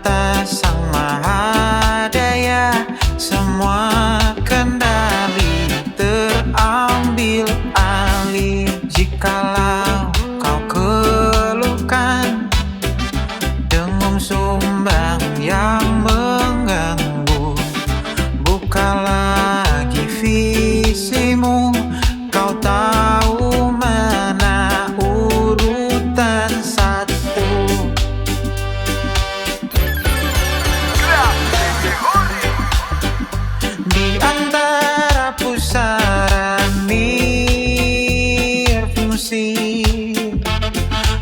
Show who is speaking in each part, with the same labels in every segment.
Speaker 1: mata Sang Maha Daya, semua kendali terambil alih. Jikalau kau keluhkan dengung sumbang yang mengganggu, buka lagi visimu, kau tahu mana urutan satu. Di antara pusara nirfungsi,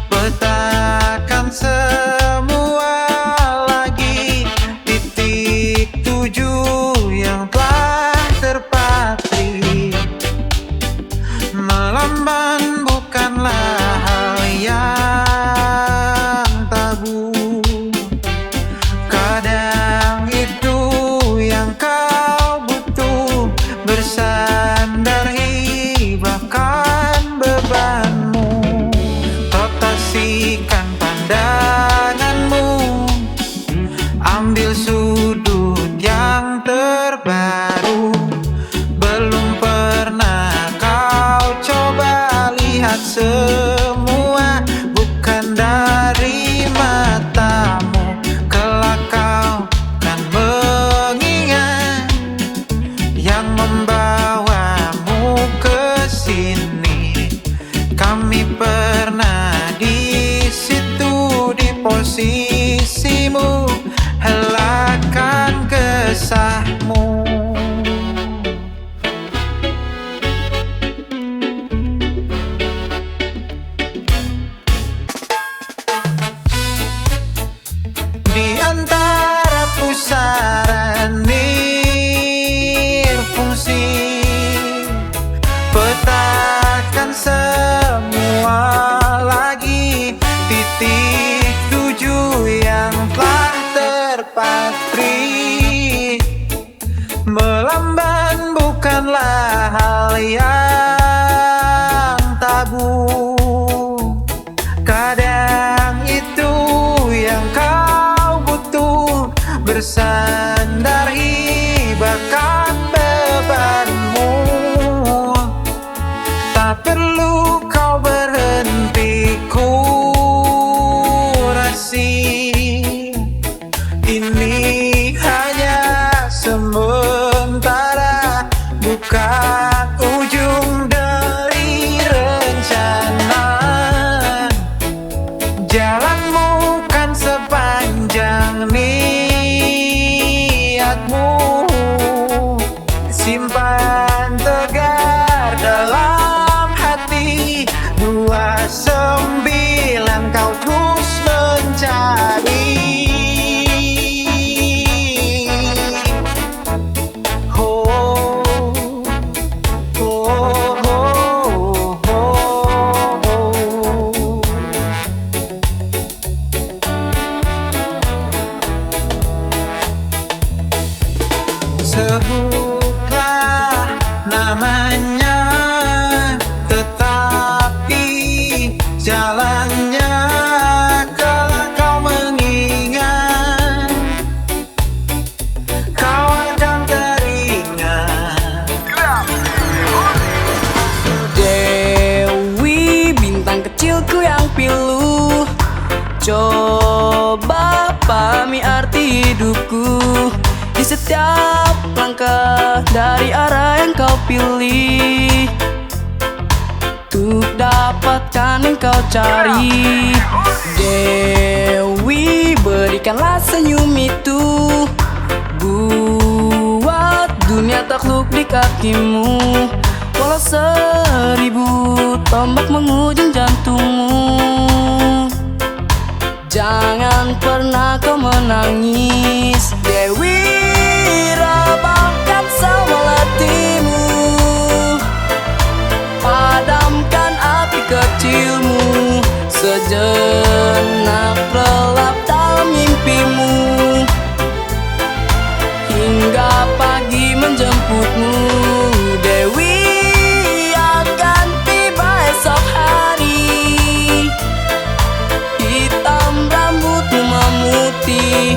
Speaker 1: petakan semua lagi titik tujuh yang telah terpatri. Melamban bukanlah hal yang tabu, kadang itu yang kau butuh, bersandar hibahkan bebanmu, rotasikan pandanganmu, ambil sudut yang terbaru. Belum pernah kau coba lihat semua, bukan dari matamu, kelak kau kan mengingat yang membawamu ke sini. Kami pernah di situ, di posisimu, helakan kesahmu. Di antara pusara nirfungsi, petakan semua lagi titik tujuh yang telah terpatri. Melamban bukanlah hal yang tabu, kadang itu yang kau butuh, bersandar hibahkan bebanmu. Tak perlu kau berhenti kurasi, ini hanya sementara, bukan ujung dari rencana. Jalanmu kan sepanjang niatmu, simpan tegar dalam hati, 29 kau terus mencari. Oh, oh, oh, oh, oh. Sebutlah namanya, tetapi jalannya kalau kau mengingat, kau akan teringat.
Speaker 2: Dewi, bintang kecilku yang pilu, coba pahami arti hidupku. Di setiap langkah dari arah yang kau pilih, untuk dapatkan yang kau cari. Dewi, berikanlah senyum itu, buat dunia takluk di kakimu. Walau 1000 tombak menghujam jantungmu, jangan pernah kau menangis. Dewi, rebahkan semua letihmu, padamkan api kecilmu, sejenak relap dalam mimpimu, hingga pagi menjemputmu. Dewi, akan tiba esok hari, hitam rambutmu memutih,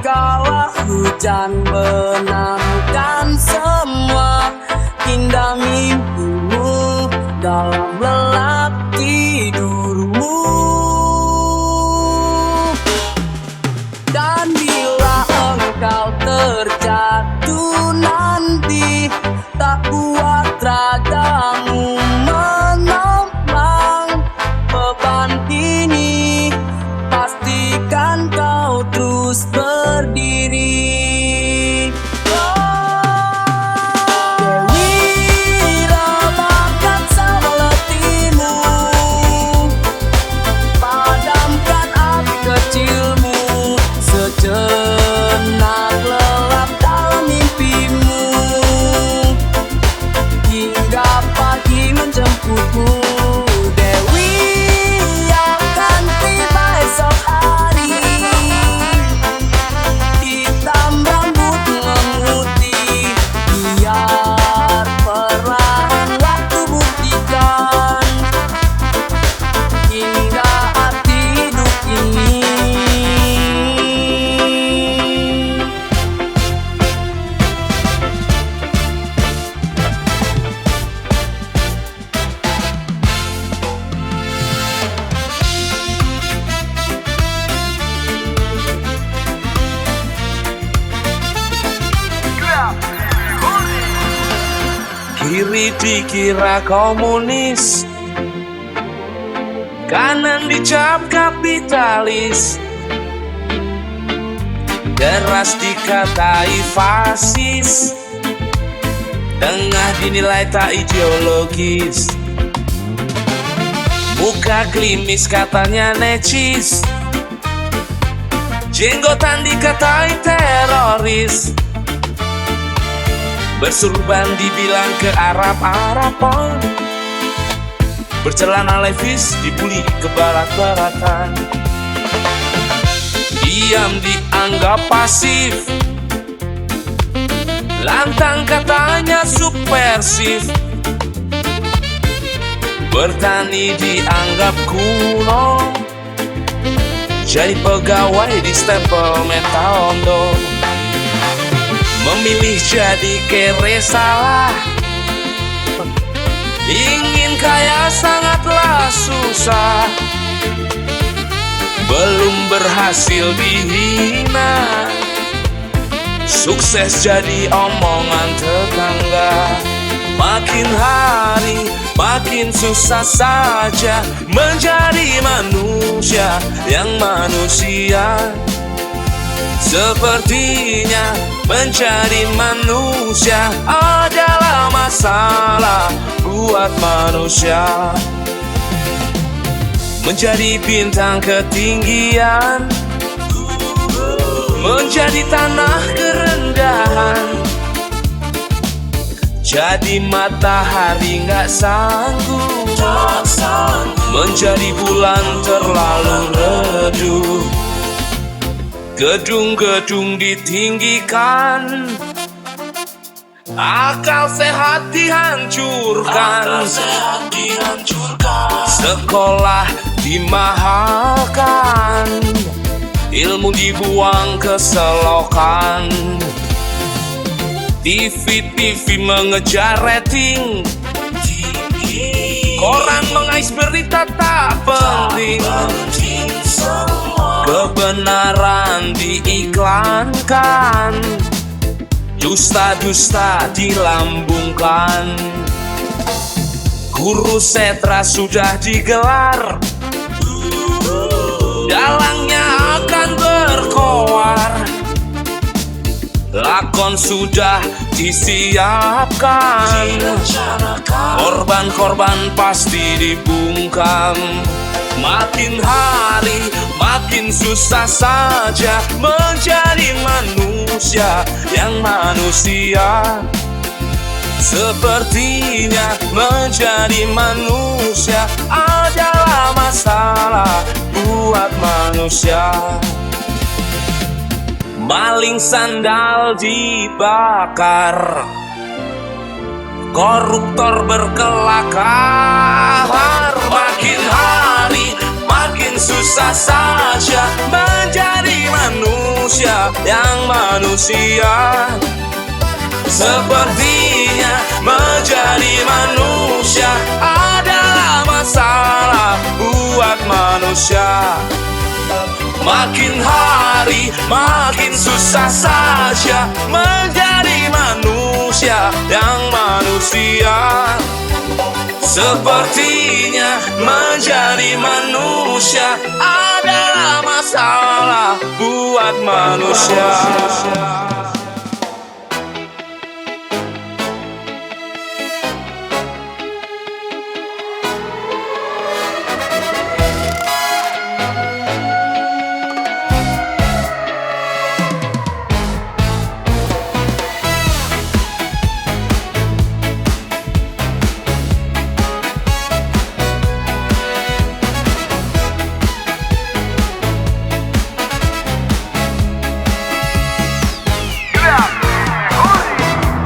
Speaker 2: kala hujan menangkan semua indah mimpimu dalam lelap tidurmu. Dan bila engkau terjatuh nanti, tak kuat ragamu menopang beban ini, pastikan kau terus berdiri. Dewi, remahkan seletimu, padamkan api kecilmu, sejenak lelap dalam mimpimu, hingga pagi menjemputmu. Dewi akan tiba esok hari, hitam rambut memutih, biar perlahan waktu buktikan hingga arti hidup ini.
Speaker 3: Kiri dikira komunis, kanan dicap kapitalis, deras dikatai fasis, tengah dinilai tak ideologis, muka klimis katanya necis, jenggotan dikatai teroris, bersurban dibilang ke Arab-Araban, bercelana levis dibully ke barat-baratan, diam dianggap pasif, lantang katanya subversif, bertani dianggap kuno, jadi pegawai di stempel Metaondo. Memilih jadi kere salah, ingin kaya sangatlah susah, belum berhasil dihina, sukses jadi omongan tetangga. Makin hari makin susah saja menjadi manusia yang manusia. Sepertinya menjadi manusia adalah masalah buat manusia. Menjadi bintang ketinggian, menjadi tanah kerendahan, jadi matahari nggak sanggup, menjadi bulan terlalu redup. Gedung-gedung ditinggikan, akal sehat dihancurkan, sekolah dimahalkan, ilmu dibuang ke selokan, TV mengejar rating, koran mengais berita tak penting, kebenaran diiklankan, dusta-dusta dilambungkan, guru setra sudah digelar, dalangnya akan berkoar, lakon sudah disiapkan, korban-korban pasti dibungkam. Makin hari makin susah saja menjadi manusia yang manusia. Sepertinya menjadi manusia adalah masalah buat manusia. Maling sandal dibakar, koruptor berkelakar, makin hari makin makin susah saja menjadi manusia yang manusia. Sepertinya menjadi manusia adalah masalah buat manusia. Makin hari makin susah saja menjadi manusia yang manusia. Sepertinya menjadi manusia adalah masalah buat manusia.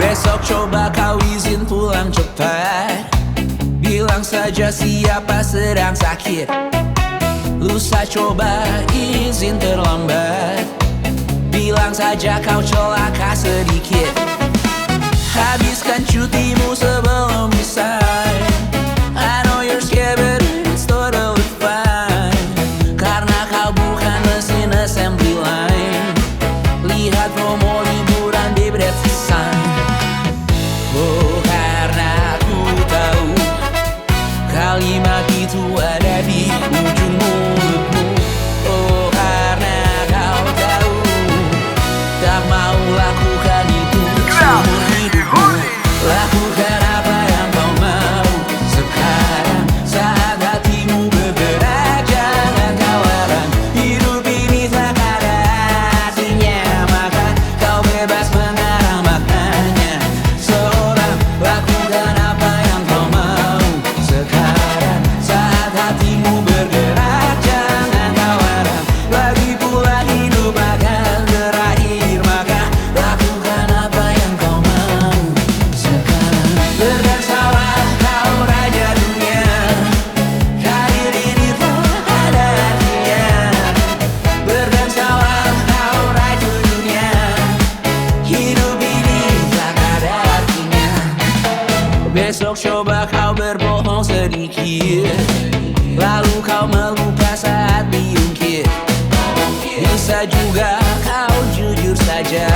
Speaker 2: Besok coba kau izin pulang cepat. Bilang saja siapa sedang sakit. Lusa coba izin terlambat. Bilang saja kau celaka sedikit. Habiskan cutimu sebelum resign. I know you're scared but it's totally fine. Karena kau bukan mesin assembly line. Lihat promo liburan di Brevisan. Oh, karena ku tahu kalimat itu ada di ujung mulutmu. Oh, karena kau tahu tak mau lakukan itu seumur hidupmu. Lakukan apa yang kau mau sekarang saat hatimu bergerak. Jangan kau larang, hidup ini tak ada artinya. Maka kau bebas mengarang maknanya. Lakukan apa yang kau mau sekarang saat hatimu bergerak. Jangan kau harap lagi pula hidup akan berakhir. Maka lakukan apa yang kau mau sekarang. Berdansalah kau raja dunia. Karir ini tak ada artinya. Berdansalah kau raja dunia. Hidup ini tak ada artinya. Besok coba kau berbohong sedikit. Lalu kau melupa saat diungkit. Bisa juga kau jujur saja.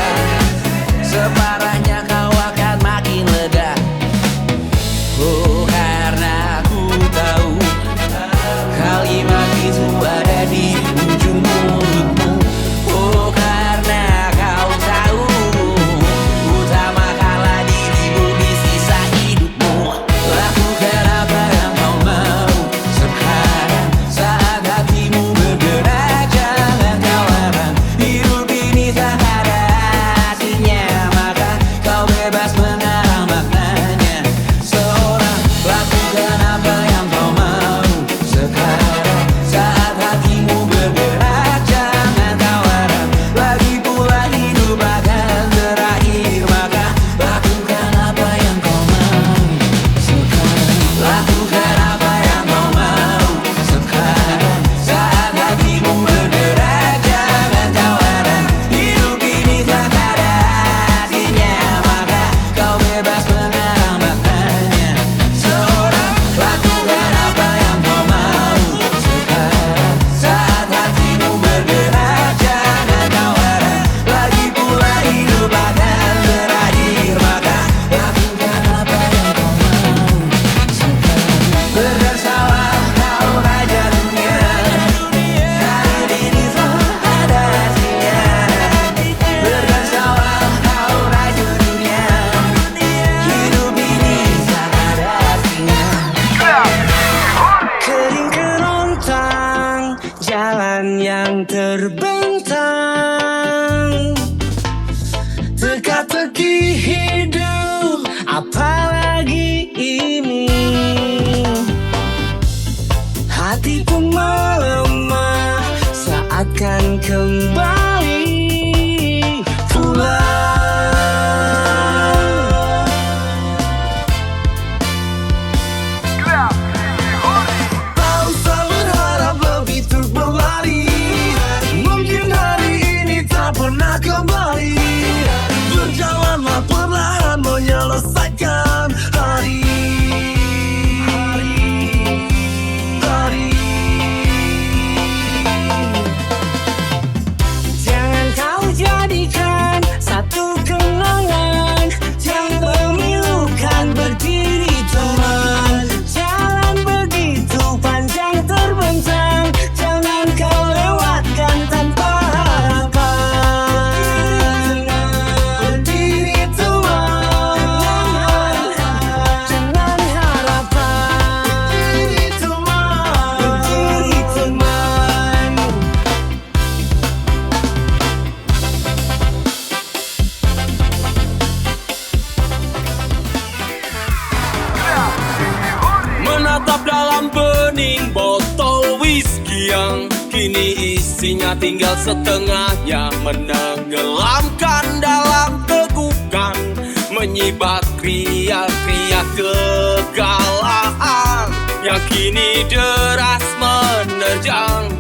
Speaker 2: Separahnya kau akan makin lega. Oh, karena ku tahu kalimat itu ada di ujung mulutmu. Oh, karena kau tahu utamakanlah dirimu di sisa hidupmu. Lakukan apa yang kau mau
Speaker 3: Kini isinya tinggal setengahnya, menenggelamkan dalam tegukan, menyibak riak-riak kegalahan yang kini deras menerjang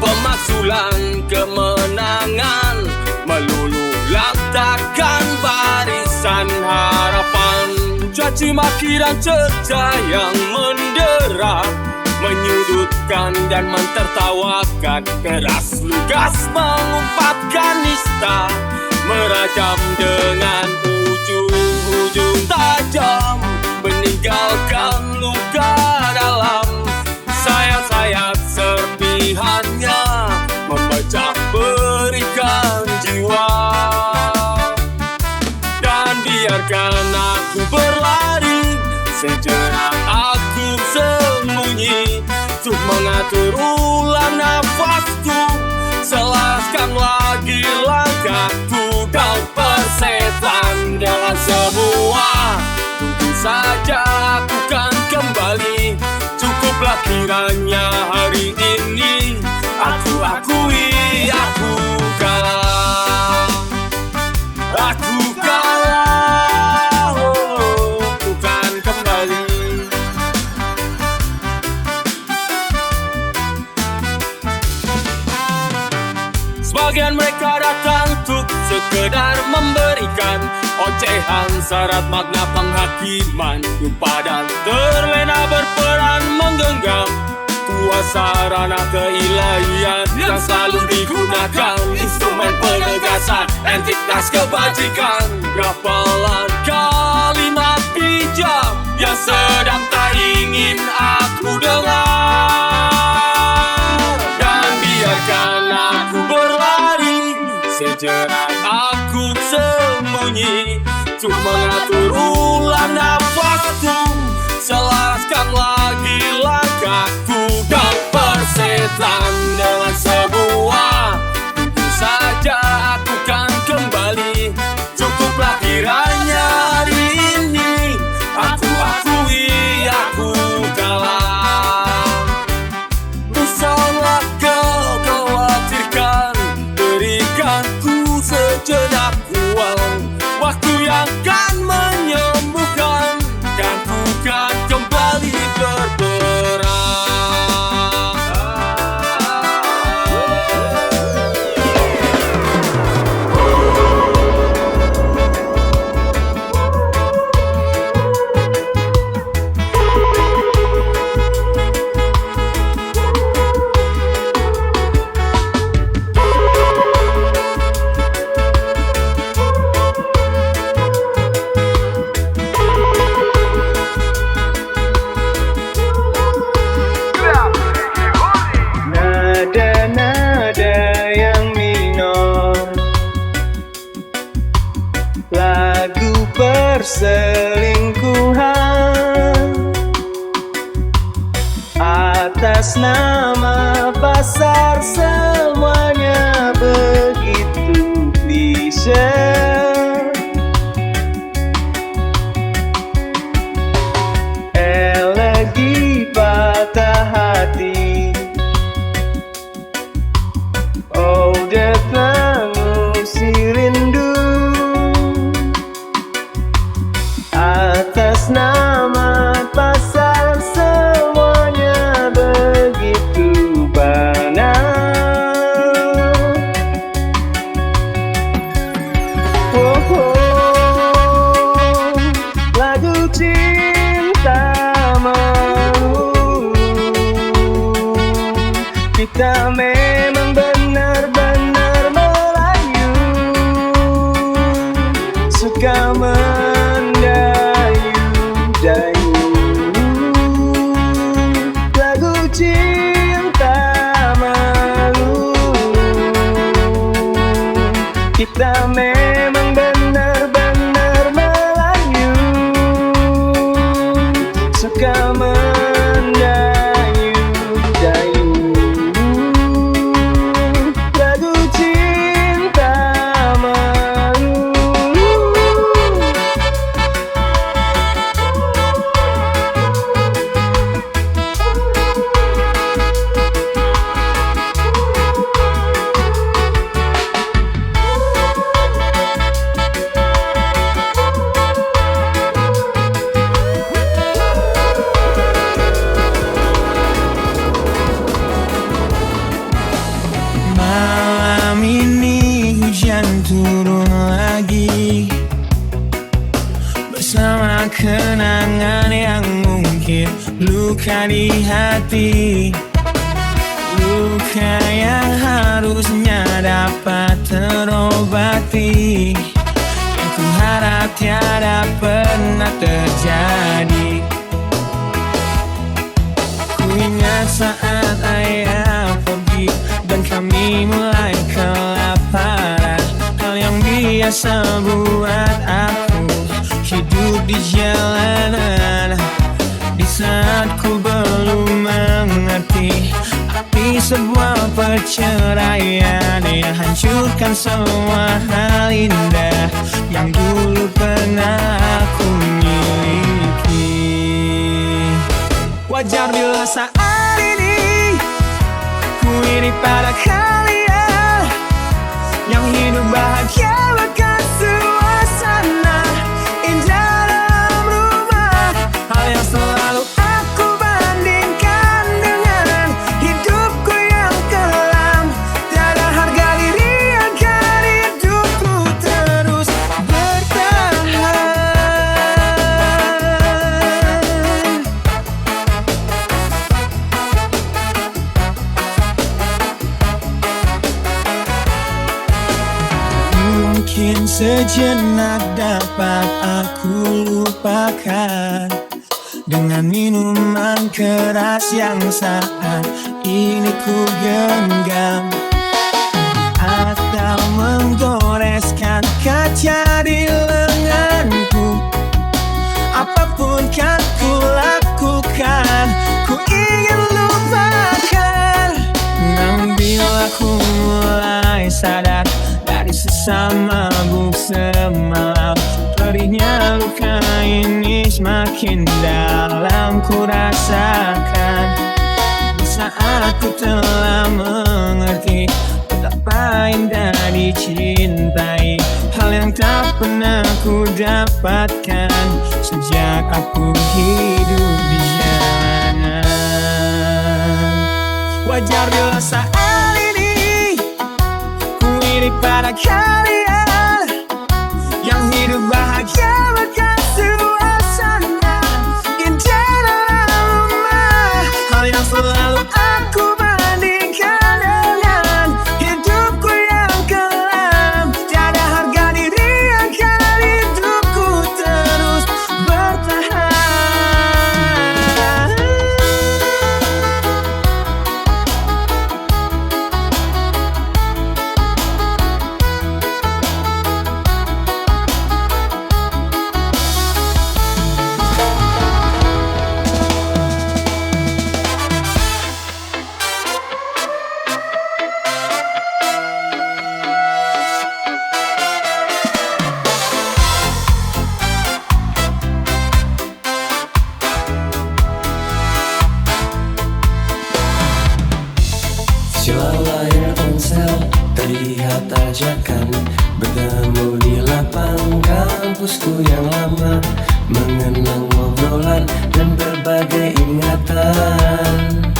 Speaker 3: pemakzulan kemenangan, meluluh lantakkan barisan harapan. Caci maki dan cerca yang mendera, menyudutkan dan mentertawakan, keras lugas mengumpat nista, merajam dengan ujung-ujung tajam, meninggalkan luka dalam sayat-sayat serpihannya, memecah berikan jiwa. Dan biarkan aku berlari, sejenak aku sembunyi, untuk mengatur ulang nafasku, selaskan lagi langkahku dan persetan dengan semua. Tentu saja aku kan kembali, cukuplah kiranya hari ini aku akui aku kalah. Aku kalah, oh, aku kan kembali. Sebagian mereka datang untuk sekedar memberikan ocehan syarat makna penghakiman, lupa dan terlena berperan menggenggam kuasa ranah keilahian yang selalu digunakan, instrumen penegasan entitas kebajikan, gapalan kalimat bijak yang sedang tak ingin aku dengar. Dan biarkan aku berlari, sejenak aku sembunyi, untuk mengatur ulang nafasku, selaskan lagi langkahku dan persetan dengan sebuah. Tentu saja aku kan kembali, cukuplah kiranya hari ini aku akui aku kalah. Janganlah kau khawatirkan, berikanku sejenak ruang, waktu yang kan menyembuhkan, kan ku kan kembali berperang.
Speaker 1: Nada-nada yang minor, lagu perselingkuhan, atas nama pasar semuanya begitu klise. Elegi patah hati, ode pengusir rindu, atas nama pasar semuanya begitu banal. Oh, oh, lagu cinta malu, kita memang benar-benar Melayu, suka mendayu-dayu. Lagu cinta malu, kita memang benar-benar Melayu, suka mendayu-dayu. Lagu cinta malu.
Speaker 2: lagi bersama kenangan yang mungkin luka di hati. Luka yang harusnya dapat terobati, yang ku harap tiada pernah terjadi. Ku ingat saat ayah pergi dan kami mulai kelaparan. Hal yang biasa buat aku hidup di jalanan. Di saat ku belum mengerti arti sebuah perceraian yang hancurkan semua hal indah yang dulu pernah aku miliki. Wajar bila saat ini ku iri pada kalian yang hidup bahagia bahkan suasana indah dalam rumah. Hal yang selalu aku bandingkan dengan hidupku yang kelam. Tiada harga diri agar hidupku terus bertahan. Mungkin sejenak dapat aku lupakan dengan minuman keras yang saat ini ku genggam, atau menggoreskan kaca di lenganku. Apapun kan ku lakukan, ku ingin lupakan. Namun bila ku mulai sadar dari sesama buk semalam, perihnya luka ini semakin dalam ku rasakan. Saat ku telah mengerti betapa indah dicintai, hal yang tak pernah ku dapatkan sejak aku hidup di jalanan. Wajar bila saat ini ku iri pada kalian yang hidup bahagia bahkan suasana indah dalam rumah. Hal yang selalu aku bandingkan dengan hidupku yang kelam. Tiada harga diri agar hidupku terus bertahan.
Speaker 4: Silau layar ponsel terlihat ajakan bertemu di lapang kampusku yang lama, mengenang obrolan dan berbagai ingatan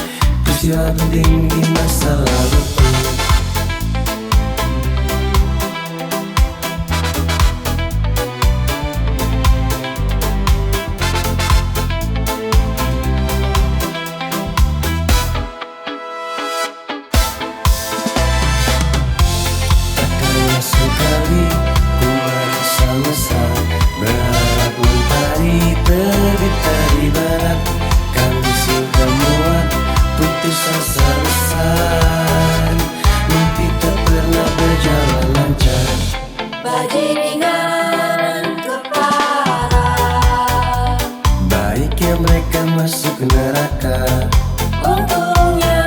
Speaker 4: peristiwa penting di masa lalu. Sekali ku merasa mesra, berharap mentari terbit dari barat. Kami sudah muat putus asa besar, mimpi tak pernah berjalan lancar.
Speaker 5: Bajingan kepala,
Speaker 4: Baiknya mereka masuk neraka.
Speaker 5: untungnya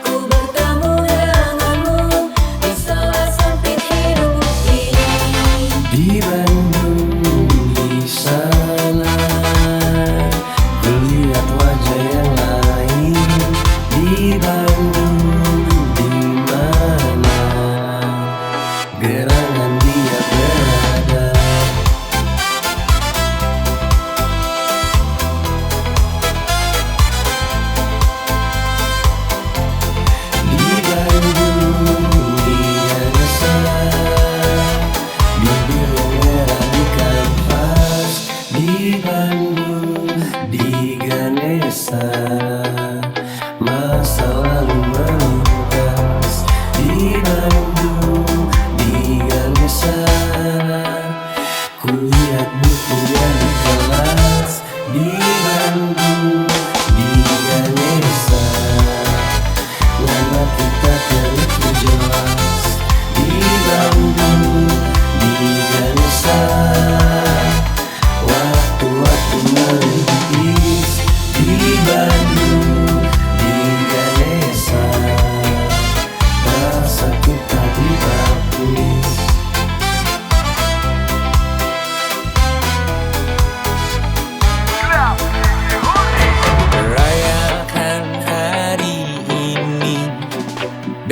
Speaker 5: ku bertemu denganmu di salah sempit hidup ini.
Speaker 4: Di Bandung di sana ku lihat wajah yang lain. Di Bandung di mana gerangan dia berada.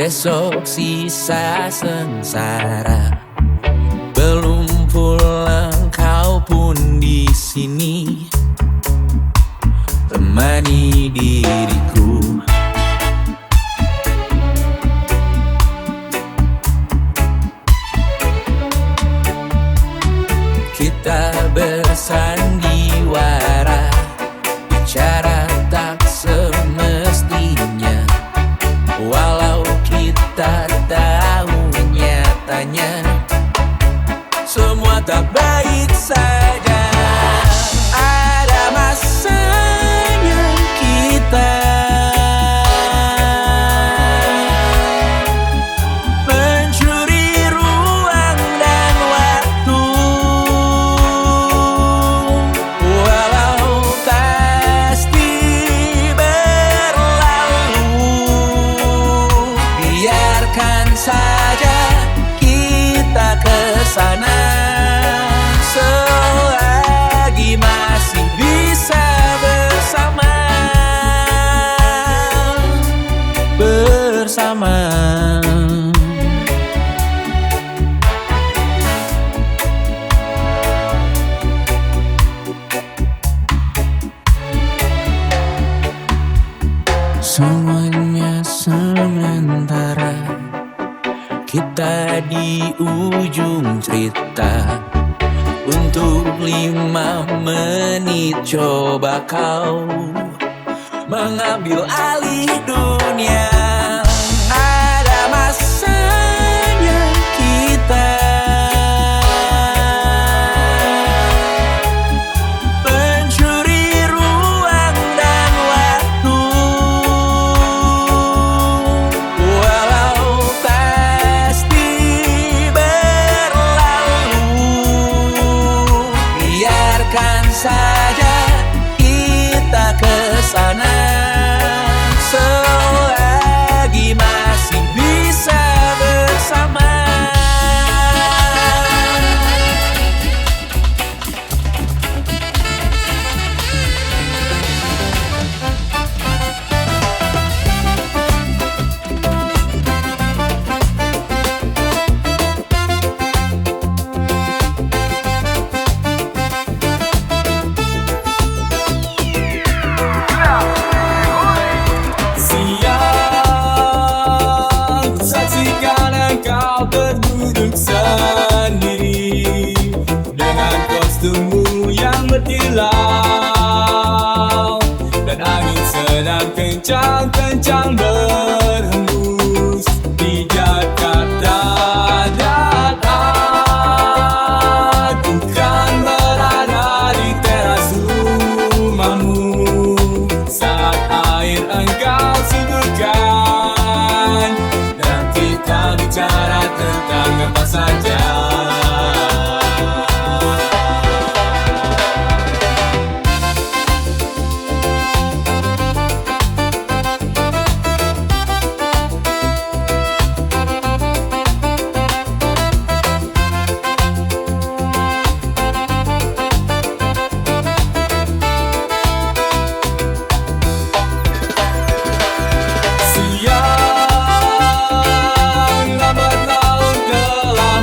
Speaker 2: Besok sisa sengsara. Belum pulang kau pun di sini temani diriku. Kita bersandiwara, bicara tak semestinya, walau kita tahu nyatanya semua tak baik saja. Ada masanya kita mencuri ruang dan waktu, walau pasti berlalu. Biarkan saja kita kesana selagi masih bisa bersama. Semuanya sementara, kita di ujung cerita. Untuk 5 menit coba kau mengambil alih dunia. Ada masanya kita mencuri ruang dan waktu, walau pasti berlalu. Biarkan saja kita kesana selagi masih bisa bersama.
Speaker 3: Siang ku saksikan engkau berduduk sendiri dengan kostummu yang berkilau, dan angin sedang kencang-kencang berhembus di Jakarta. Dan aku kan berada di teras rumahmu saat air engkau suburkan, dan kita bicara tentang apa saja. Siang lambat laun telah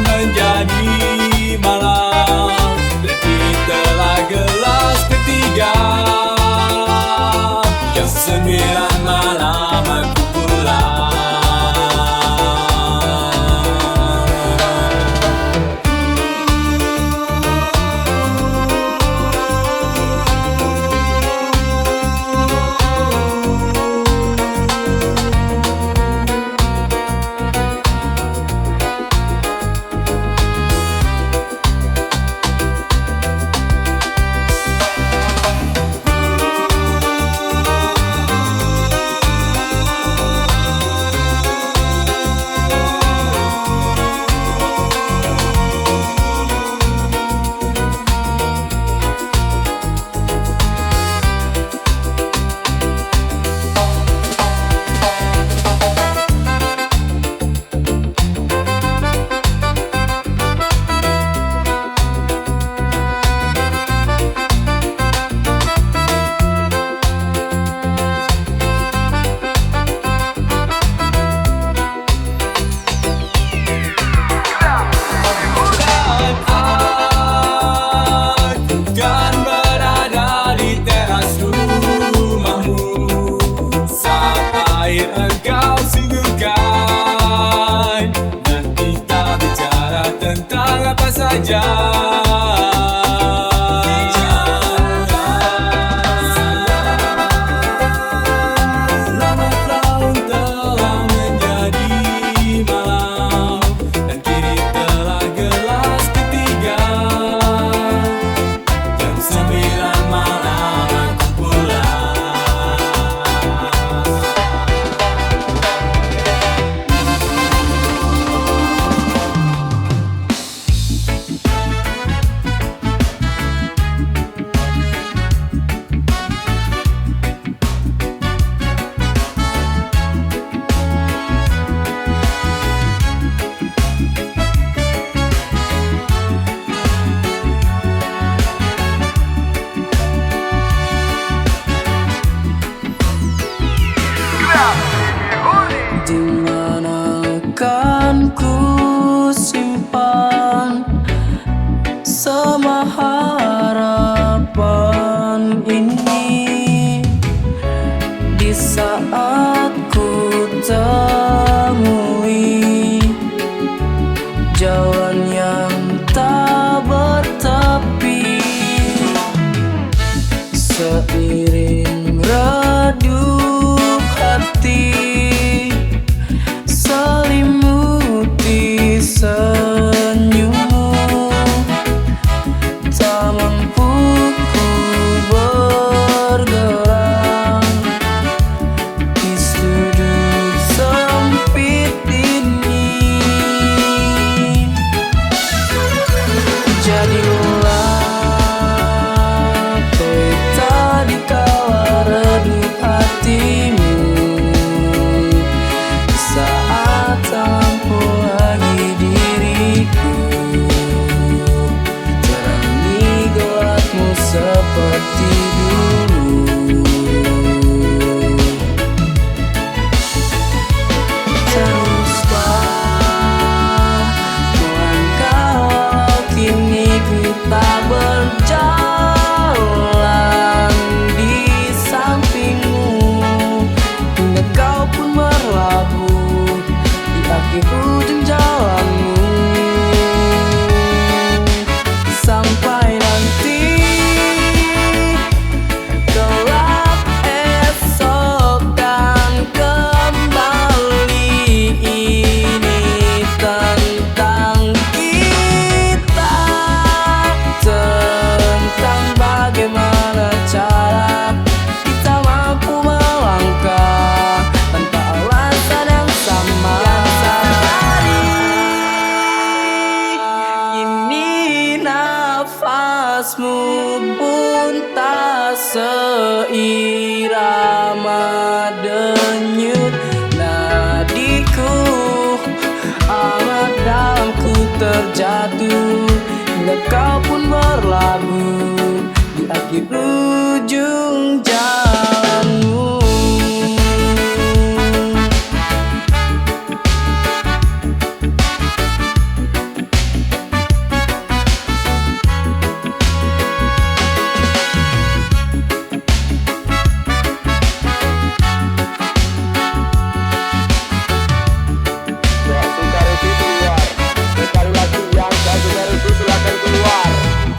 Speaker 3: tentang apa saja. Lambat laun telah menjadi malam, dan kini telah gelas ketiga. Jam 9 malam aku pulang.
Speaker 4: Di mana akan ku simpan semua harapan ini di saat ku temui jalan yang tak bertepi. Seiring redup hati selimuti senyummu, tak mampu ku bergerak di sudut sempit ini. Jadilah peta di kawah redup hatimu saat tanpa lagi diriku. Terangi gelapmu seperti dulu. Teruslah melangkah walau kini ku tak berjalan di sampingmu, hingga kau pun berlabuh di akhir ujung jalanmu. Sampai nanti gelap esok dan kembali, ini tentang kita, tentang bagaimana cara kita mampu melangkah tanpa alasan yang sama. Ini nafasmu pun tak seirama denyut nadiku, amat dalam ku terjatuh, hingga kau pun berlabuh di akhir ujung jalanmu.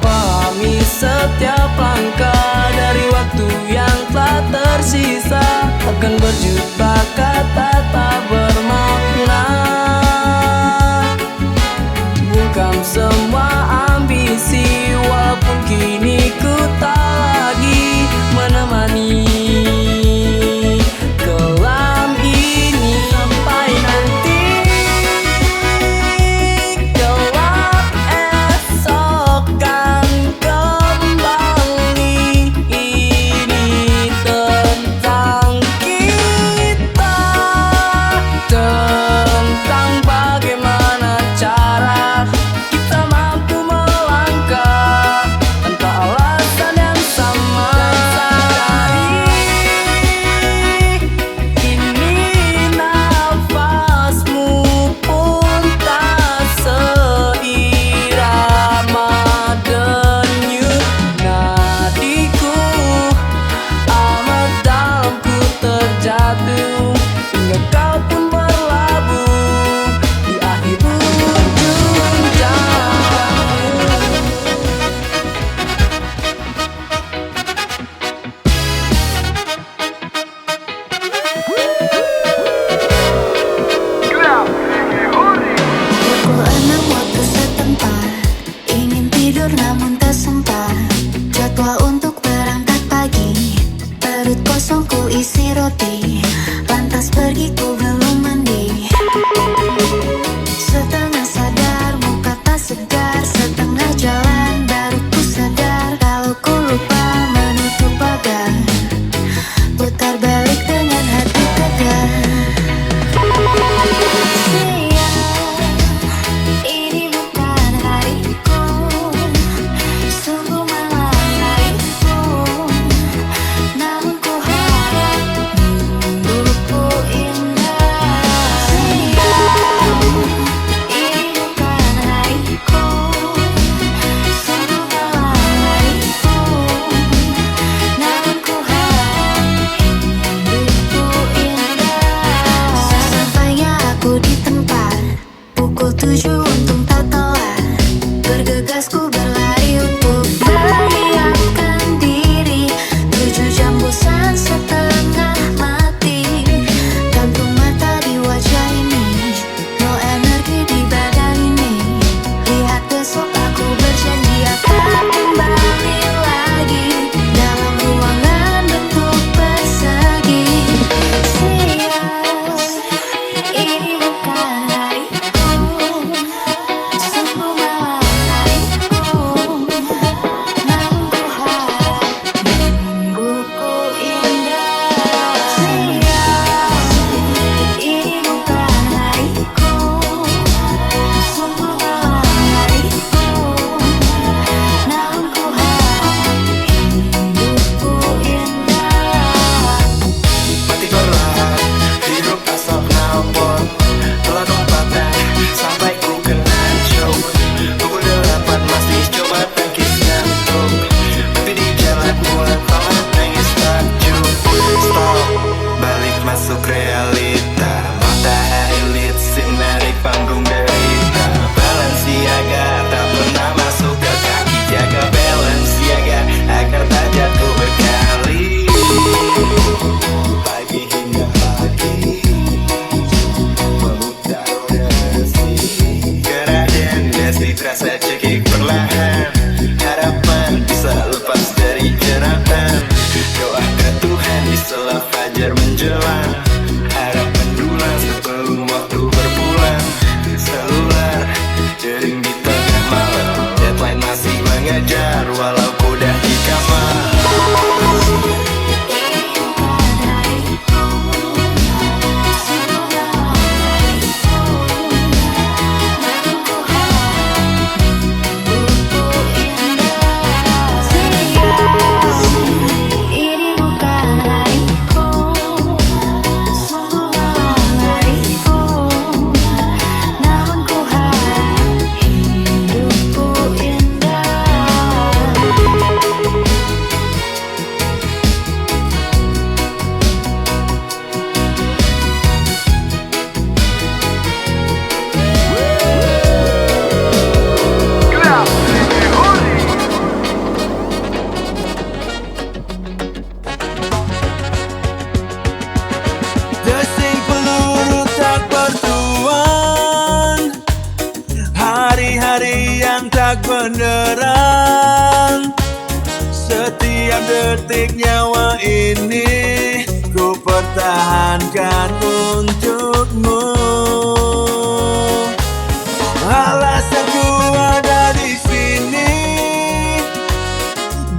Speaker 4: Pahami setiap langkah dari waktu yang telah tersisa, akan berjuta kata tak bermakna. Bungkam semua ambisi, walaupun kini ku tak lagi menemani kelam ini. Sampai nanti gelap esok kan kembali, ini tentang kita, tentang bagaimana cara kita mampu melangkah
Speaker 5: isi roti. Lantas pergi ku belum mandi. Setengah sadar muka tak segar. Setengah jalan baru ku sadar kalau ku lupa menutup pagar. Putar balik dengan hati tegar. Siang, ini bukan hariku. Sungguh malam hariku. Namun ku harap mingguku indah. Siang, ini bukan hariku. Sungguh malam hariku. Namun ku harap mingguku indah. Sesampainya aku di tempat, pukul 7 untung tak telat. Bergegas ku berlari untuk menyiapkan diri. 7 jam bosan setengah mati. Gantung mata di wajah ini. No energi di badan ini. Lihat besok aku berjanji akan kembali lagi. Dalam ruangan bentuk persegi. Siang, ini bukan hariku. Sungguh malam hariku. Namun ku harap mingguku indah. Siang, ini bukan hariku. Sungguh malam hariku. Namun ku harap mingguku indah.
Speaker 1: Mati perlahan, hirup asap knalpot. Telah lompatan sampai ku kena choke. Pukul 8 masih coba tangkis ngantuk. Tapi di jalan mulai pelan nangis takjub. Stop, balik masuk realita. Matahari lit, sinari panggung derita. Balenciaga tak pernah masuk ke kaki. Jaga Balenciaga agar tak jatuh berkali. Pagi hingga pagi memutar desi. Gerah dan desi terasa cekik perlahan. Harapan bisa lepas dari jeratan. Doa ke Tuhan di sela fajar menjelang. Harapan dulang sebelum waktu berpulang. Selular jering di tengah malam. Deadline masih mengejar walau kuda di kamar.
Speaker 5: Ini bukan hariku. Sungguh malam hariku. Namun ku harap hidupku indah.
Speaker 2: Desing peluru tak bertuan. Hari-hari yang tak beneran. Setiap detik nyawa ini ku pertahankan untukmu. Alasan ku ada di sini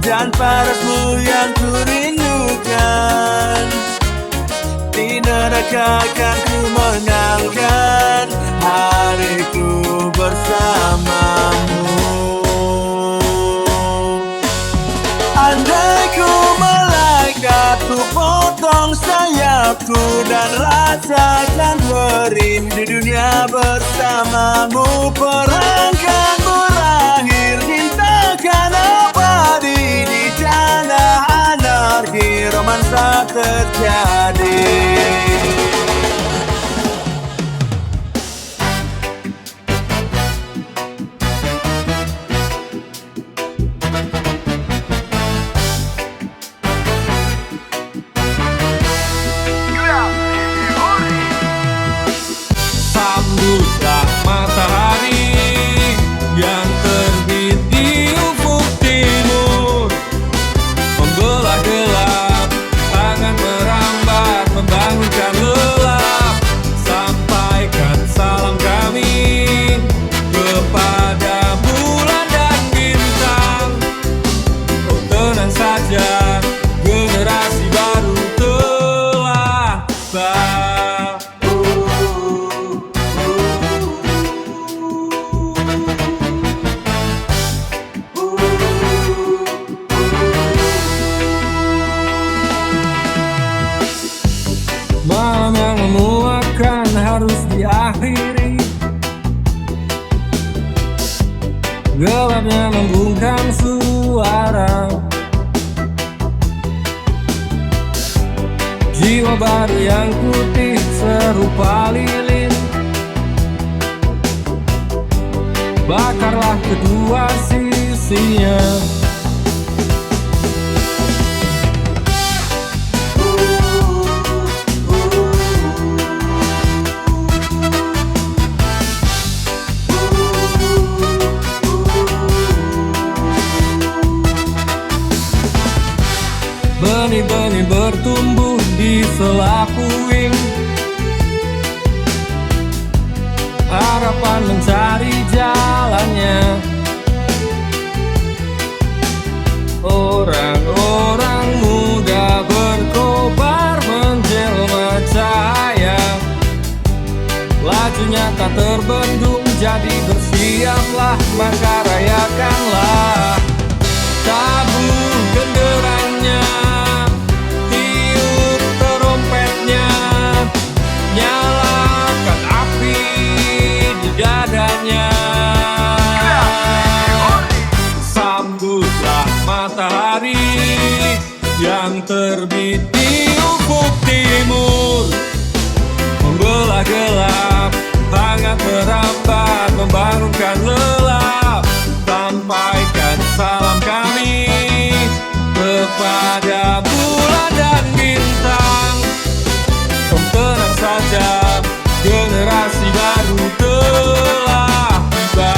Speaker 2: dan parasmu yang ku rindukan. Di neraka akan ku menangkan hariku bersamamu. Andai ku malaikat, ku potong sayapku dan rasakan perih di dunia bersamamu. Perang kan berakhir, cintakan abadi di tanah anarki, romansa terjadi.
Speaker 3: Sambutlah matahari yang terbit di ufuk timur, membelah gelap, tangan merangkai
Speaker 6: Gelapnya membungkam suara, jiwa baru yang putih serupa lilin. Bakarlah kedua sisinya. Benih-benih bertumbuh di sela puing, harapan mencari jalannya. Orang-orang muda berkobar menjelma cahaya, lajunya tak terbendung, jadi bersiaplah maka rayakanlah. Tabuh genderangnya, tiup trompetnya, nyalakan api di dadanya. Sambutlah matahari yang terbit di ufuk timur, membelah gelap, hangat merambat, membangunkan lelap. Sampaikan salam kami kepada bulan dan bintang. Kau tenang saja, generasi baru telah tiba.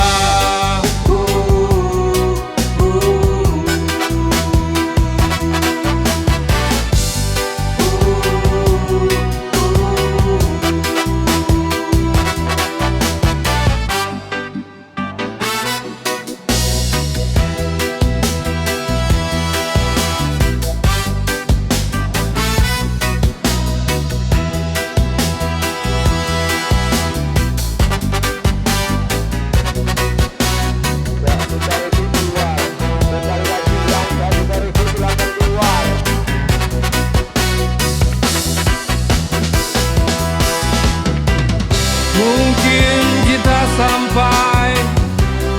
Speaker 6: Mungkin kita sampai,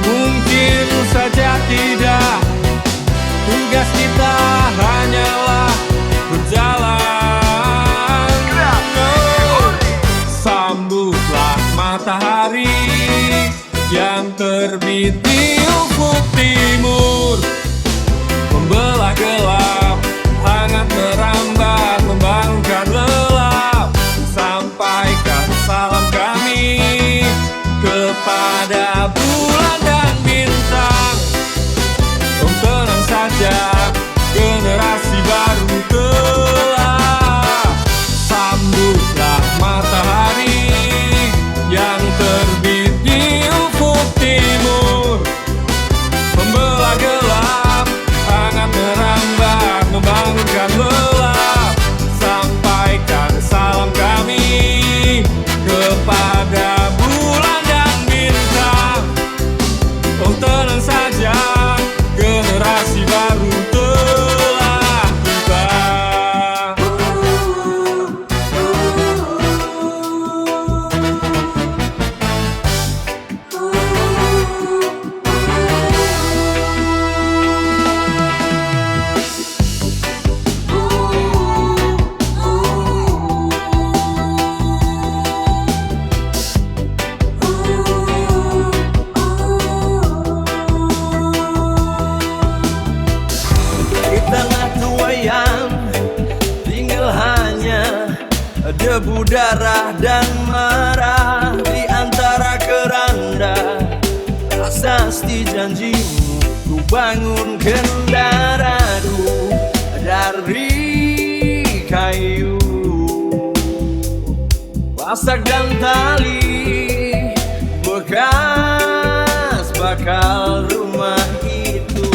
Speaker 6: mungkin saja tidak. Tugas kita hanyalah berjalan. Sambutlah matahari yang terbit di ufuk timur, membelah gelap, hangat merambat, membangunkan lelap. Sampaikan salam kami kepada bulan dan bintang. Kau tenang saja, generasi baru telah. Sambutlah matahari yang terbit di ufuk timur, membelah gelap, hangat merambat, membangunkan lelap. Sampaikan salam kami kepada bulan dan bintang. Oh tenang saja, generasi baru telah tiba.
Speaker 2: Di tengah tua yang tinggal hanya debu darah dan marah. Di antara keranda prasasti janjimu, ku bangunkan daraku dari kayu, pasak dan tali bekas bakal rumah itu.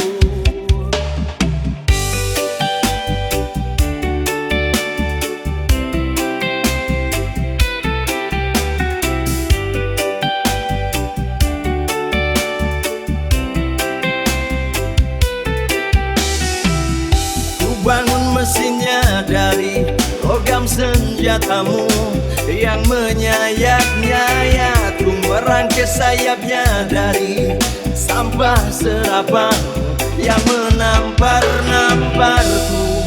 Speaker 2: Bangun mesinnya dari logam senjatamu yang menyayat-nyayat. Ku merangkai sayapnya dari sampah serapan yang menampar-namparku,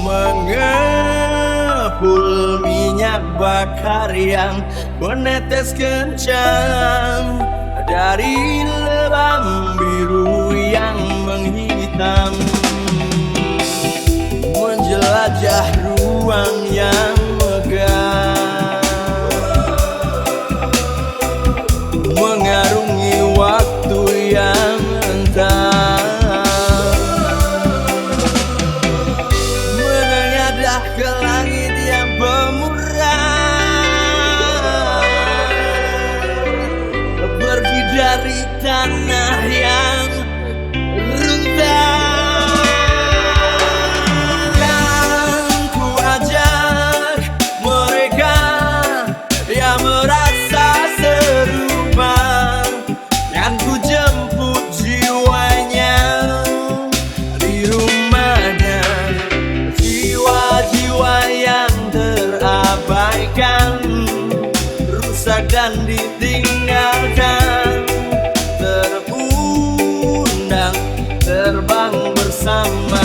Speaker 2: mengepul minyak bakar yang menetes kencang dari lebam biru yang menghitam, menjelajah ruang yang megah, mengarungi waktu yang entah, menengadah ke langit yang pemurah, pergi dari tanah yang rendah. Dan ku ajak mereka yang merasa serupa, dan ku jemput jiwanya di rumahnya, jiwa-jiwa yang terabaikan, rusak dan ditinggalkan, terundang terbang bersama.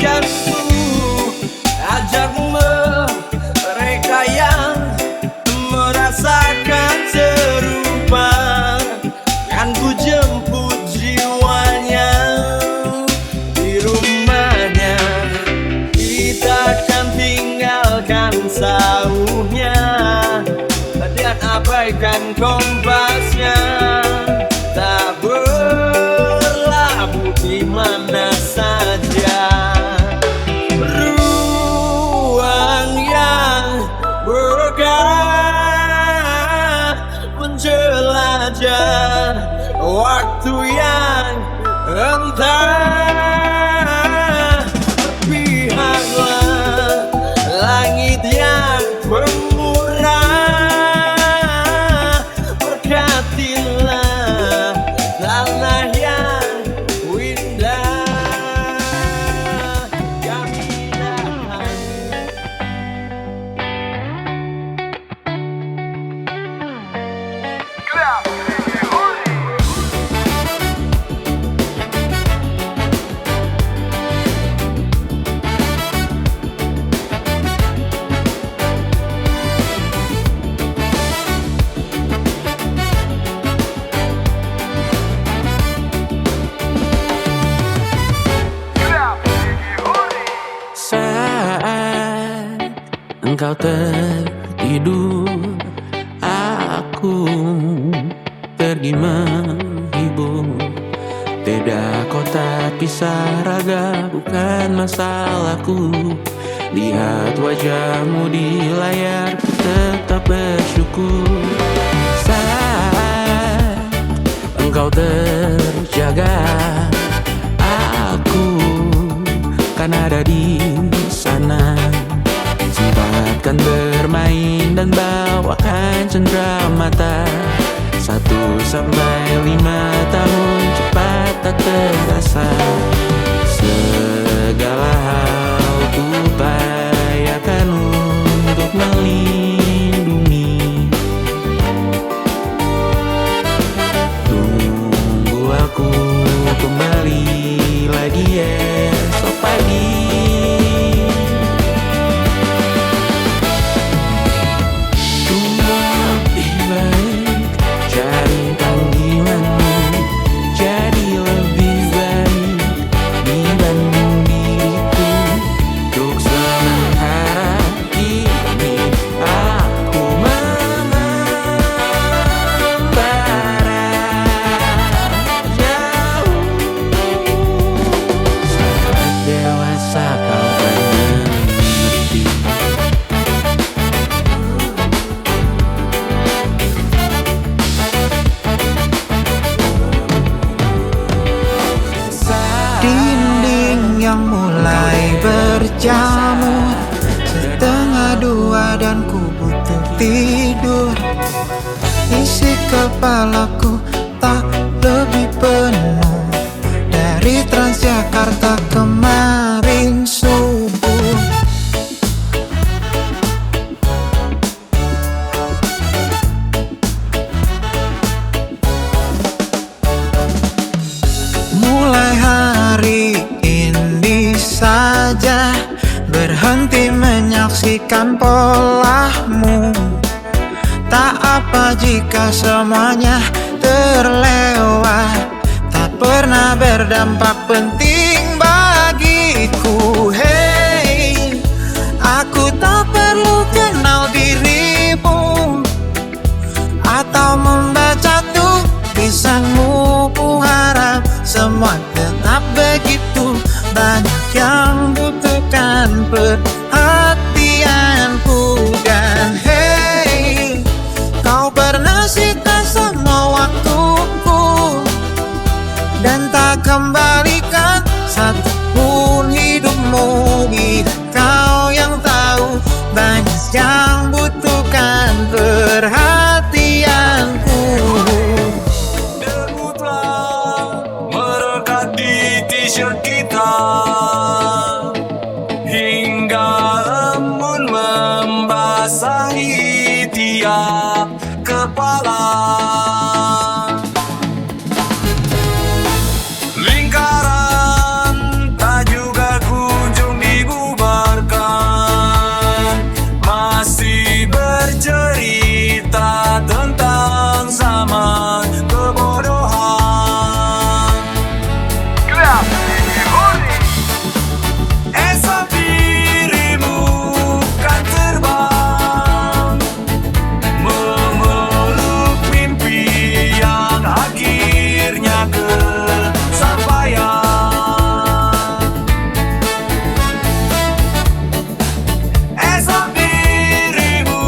Speaker 2: Dan ku ajak mereka yang merasakan serupa, kan ku jemput jiwanya di rumahnya. Kita akan tinggalkan sauhnya dan abaikan kompasnya, tak berlabuh di mana saja. Ruang yang bergerak menjelajah waktu yang entah. Berpihaklah langit yang pemurah, berkatilah tanah yang indah. Kami datang saat engkau tertidur, aku pergi menghibur. Beda kota pisah raga bukan masalahku. Lihat wajahmu di layar, tetap bersyukur. Saat engkau terjaga, aku kan ada di sana. Sempatkan bermain dan bawakan cenderamata. 1-5 tahun cepat tak terasa. Segala hal ku upayakan untuk melindungi. Tunggu aku kembali lagi esok pagi.
Speaker 7: Dinding yang mulai berjamur, 1:30 dan ku butuh tidur. Isi kepalaku tak lebih Jakarta kemarin subuh. Mulai hari ini saja berhenti menyaksikan polahmu. Tak apa jika semuanya terlewat, tak pernah berdampak penting bagiku. Hey, aku tak perlu kenal dirimu atau membaca tulisanmu. Ku harap semua tetap begitu. Banyak yang butuhkan perhatianku. Dan hey, kau pernah sita semua waktuku dan tak kembalikan satupun hidupmu. Bila kau yang tahu, banyak yang butuhkan perhatianku.
Speaker 3: Debu telah merekat di t-shirt kita hingga embun membasahi tiap kepala. Lingkaran tak juga kunjung dibubarkan, masih bercerita tentang zaman kebodohan. Esok dirimu kan terbang memeluk mimpi yang akhirnya kesampaian. Esok dirimu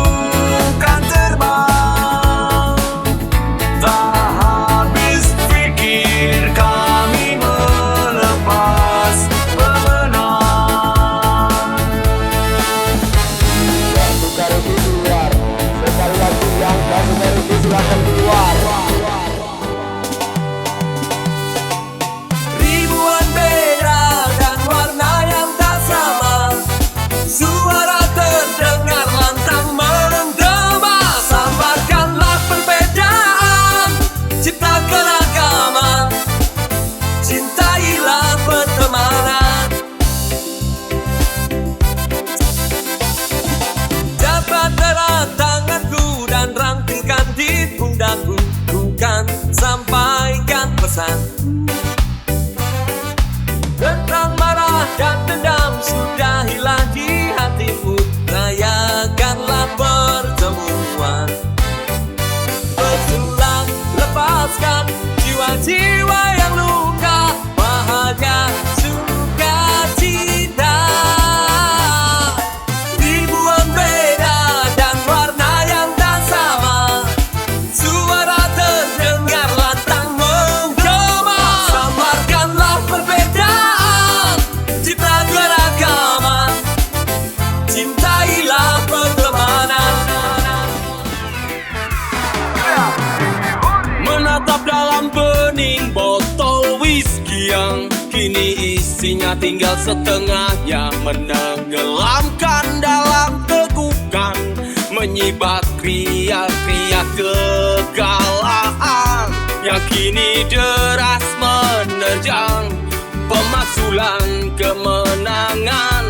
Speaker 3: kan terbang, tak habis pikir kami melepas pemenang. Ribuan beda dan warna yang tak sama, suara terdengar lantang menggema. Samarkanlah perbedaan, cipta keragaman, cintailah pertemanan. Dapat erat tanganku dan rangkulkan di pundakku, ku kan sampaikan pesan. Tentang marah dan dendam sudahilah di hatimu, rayakanlah pertemuan. Bersulang lepaskan jiwa-jiwa yang luka, bahagia sukacita. Ribuan beda dan warna yang tak sama, suara terdengar lantang menggema. Samarkanlah perbedaan, cipta keragaman, cintailah pertemanan. Menatap dalam bening botol whisky yang kini isinya tinggal setengahnya, menenggelamkan dalam tegukan, menyibak riak-riak kegalaan yang kini deras menerjang. Pemaksulan kemenangan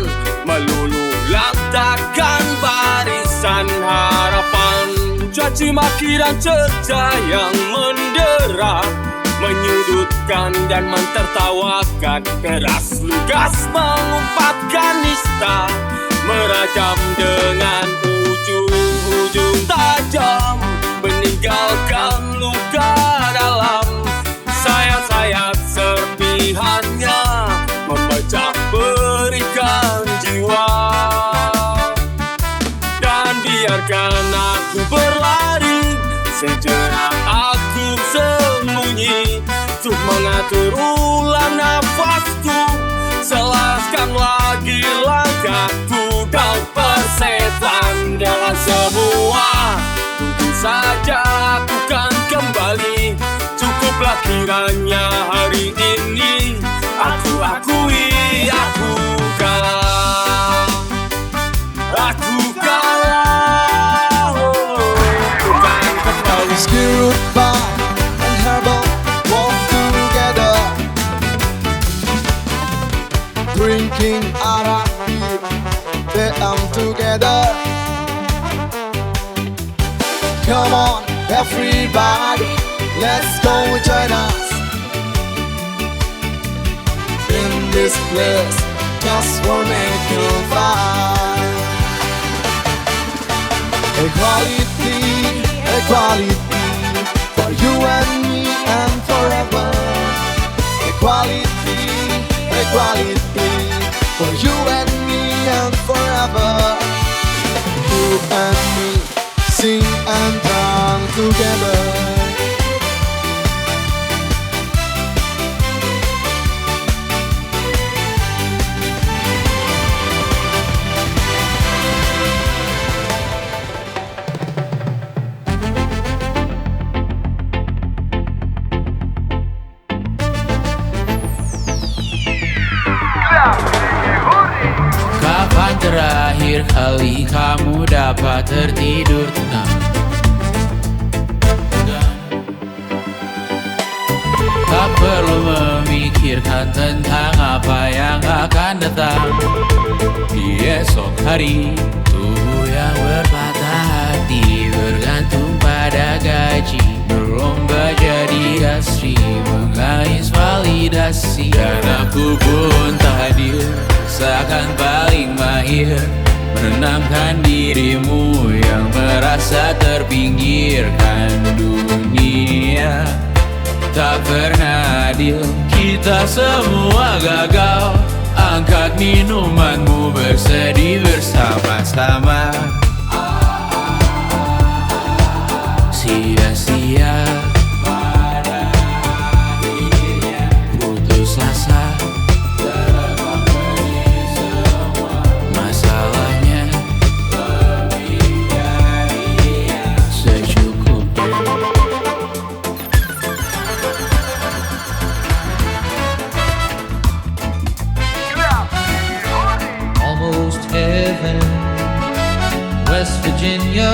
Speaker 3: meluluh lantakkan barisan harapan. Caci maki dan cerca yang mendera, menyudutkan dan mentertawakan, keras lugas mengumpatkan nista, merajam dengan ujung-ujung tajam, meninggalkan luka dalam. Sayat-sayat serpihannya memecah berikan jiwa. Dan biarkan aku berlari, sejenak aku sembunyi, untuk mengatur ulang nafasku, selaskan lagi langkahku dan persetan dengan semua. Tentu saja aku kan kembali, cukuplah kiranya hari ini Aku akui aku kalah. Aku kalah. Bukan kembali.
Speaker 7: Whiskey root bar and herbal walk together, drinking arak they together. Come on everybody, let's go join us in this place, just we'll make you fine. Equality, equality, for you and me and forever. Equality, equality, for you and me and forever. You and me, sing and dance together.
Speaker 2: Kapan terakhir kali kamu dapat tertidur tenang? Tak perlu memikirkan tentang apa yang akan datang di esok hari. Tubuh yang berpatah hati bergantung pada gaji, berlomba jadi asri, mengais validasi. Dan aku pun tak hadir, seakan paling mahir menenangkan dirimu yang merasa terpinggirkan. Dunia tak pernah adil, kita semua gagal. Angkat minumanmu, bersedih bersama-sama. Sia-sia pada akhirnya putus asa. Masalahnya lebih dari yang secukupnya.
Speaker 8: Almost heaven, West Virginia,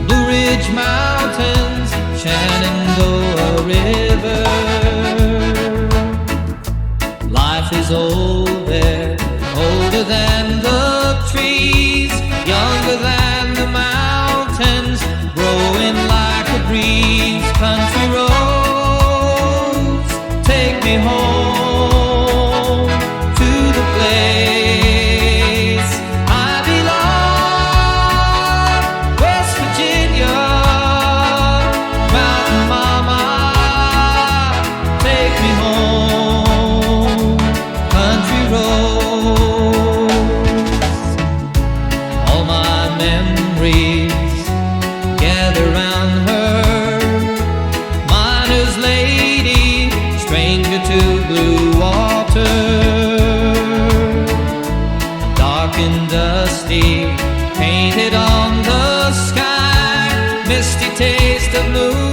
Speaker 8: Blue Ridge Mountains, Shenandoah River. Life is old there, older than the trees, younger than the mountains, growing like a breeze. Country roads, take me home to the place I belong. West Virginia, Mountain Mama, take me home. Country roads, all my memories gather round her. Miner's lady, stranger to blue water, dark and dusty, painted on the sky, misty taste of moon.